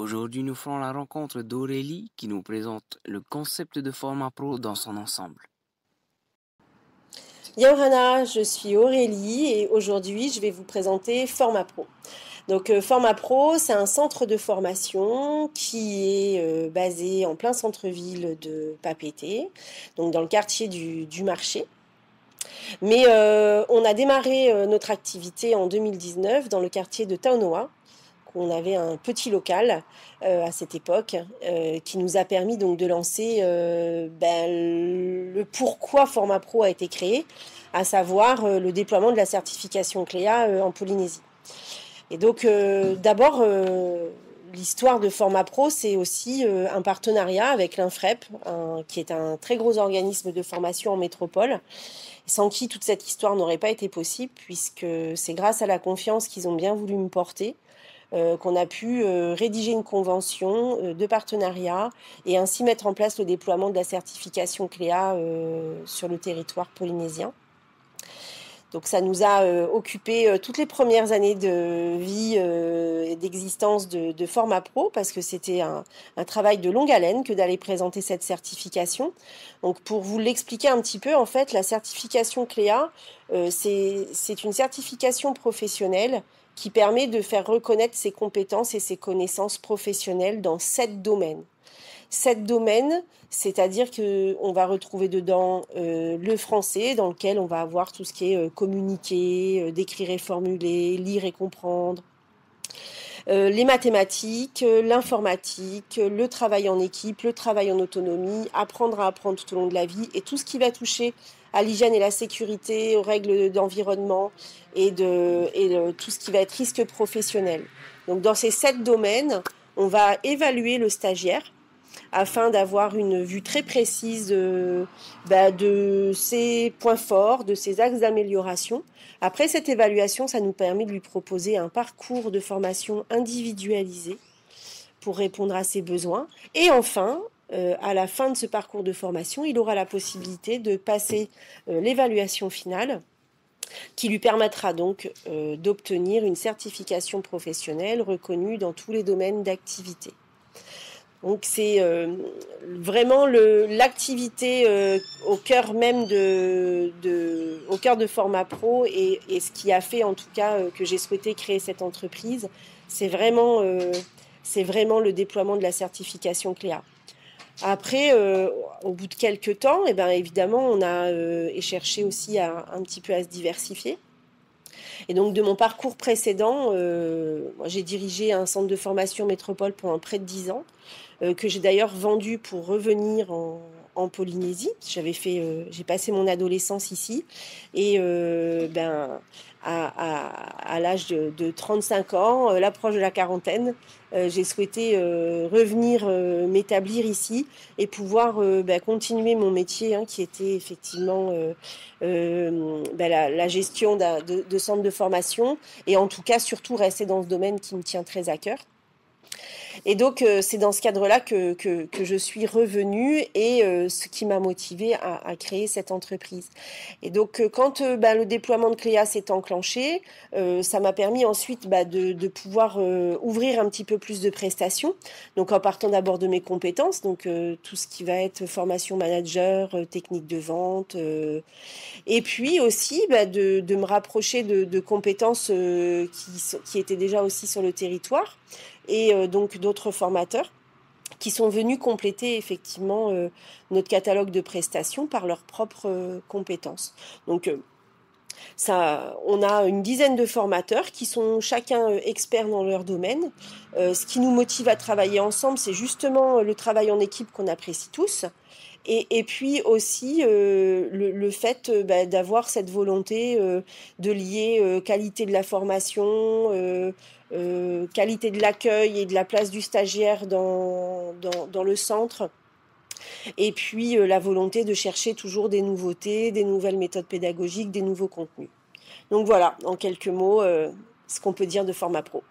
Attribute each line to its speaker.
Speaker 1: Aujourd'hui, nous ferons la rencontre d'Aurélie qui nous présente le concept de format pro dans son ensemble.
Speaker 2: Yorana, je suis Aurélie et aujourd'hui je vais vous présenter Format Pro. Donc Format Pro, c'est un centre de formation qui est basé en plein centre-ville de Papeete, donc dans le quartier du marché. Mais on a démarré notre activité en 2019 dans le quartier de Taunoa. On avait un petit local à cette époque qui nous a permis donc de lancer le pourquoi Format Pro a été créé, à savoir le déploiement de la certification CLEA en Polynésie. Et donc d'abord l'histoire de Format Pro, c'est aussi un partenariat avec l'INFREP, qui est un très gros organisme de formation en métropole, sans qui toute cette histoire n'aurait pas été possible, puisque c'est grâce à la confiance qu'ils ont bien voulu me porter qu'on a pu rédiger une convention de partenariat et ainsi mettre en place le déploiement de la certification CLEA sur le territoire polynésien. Donc ça nous a occupé toutes les premières années de vie et d'existence de Format Pro, parce que c'était un travail de longue haleine que d'aller présenter cette certification. Donc pour vous l'expliquer un petit peu, en fait, la certification CLEA, c'est une certification professionnelle qui permet de faire reconnaître ses compétences et ses connaissances professionnelles dans 7 domaines. 7 domaines, c'est-à-dire qu'on va retrouver dedans le français, dans lequel on va avoir tout ce qui est communiquer, décrire et formuler, lire et comprendre. Les mathématiques, l'informatique, le travail en équipe, le travail en autonomie, apprendre à apprendre tout au long de la vie, et tout ce qui va toucher à l'hygiène et la sécurité, aux règles d'environnement et tout ce qui va être risque professionnel. Donc dans ces 7 domaines, on va évaluer le stagiaire afin d'avoir une vue très précise de ses points forts, de ses axes d'amélioration. Après cette évaluation, ça nous permet de lui proposer un parcours de formation individualisé pour répondre à ses besoins. Et enfin, à la fin de ce parcours de formation, il aura la possibilité de passer l'évaluation finale, qui lui permettra donc d'obtenir une certification professionnelle reconnue dans tous les domaines d'activité. Donc c'est vraiment l'activité au cœur même au cœur de Format Pro, et ce qui a fait en tout cas que j'ai souhaité créer cette entreprise, c'est vraiment le déploiement de la certification CLEA. Après, au bout de quelques temps, évidemment, on a cherché aussi un petit peu à se diversifier. Et donc de mon parcours précédent, moi, j'ai dirigé un centre de formation métropole pendant près de 10 ans, que j'ai d'ailleurs vendu pour revenir en Polynésie. J'ai passé mon adolescence ici, et à l'âge de 35 ans, l'approche de la quarantaine, j'ai souhaité revenir m'établir ici et pouvoir continuer mon métier, qui était effectivement la gestion de centres de formation, et en tout cas surtout rester dans ce domaine qui me tient très à cœur. Et donc c'est dans ce cadre-là que je suis revenue, et ce qui m'a motivée à créer cette entreprise. Et donc quand le déploiement de CLEA s'est enclenché, ça m'a permis ensuite de pouvoir ouvrir un petit peu plus de prestations. Donc en partant d'abord de mes compétences, donc tout ce qui va être formation manager, technique de vente, et puis aussi de me rapprocher de compétences qui étaient déjà aussi sur le territoire, et donc d'autres formateurs qui sont venus compléter effectivement notre catalogue de prestations par leurs propres compétences. Donc on a une dizaine de formateurs qui sont chacun experts dans leur domaine. Ce qui nous motive à travailler ensemble, c'est justement le travail en équipe qu'on apprécie tous. Et puis aussi le fait d'avoir cette volonté de lier qualité de la formation, qualité de l'accueil et de la place du stagiaire dans le centre, et puis la volonté de chercher toujours des nouveautés, des nouvelles méthodes pédagogiques, des nouveaux contenus. Donc voilà, en quelques mots, ce qu'on peut dire de Format Pro.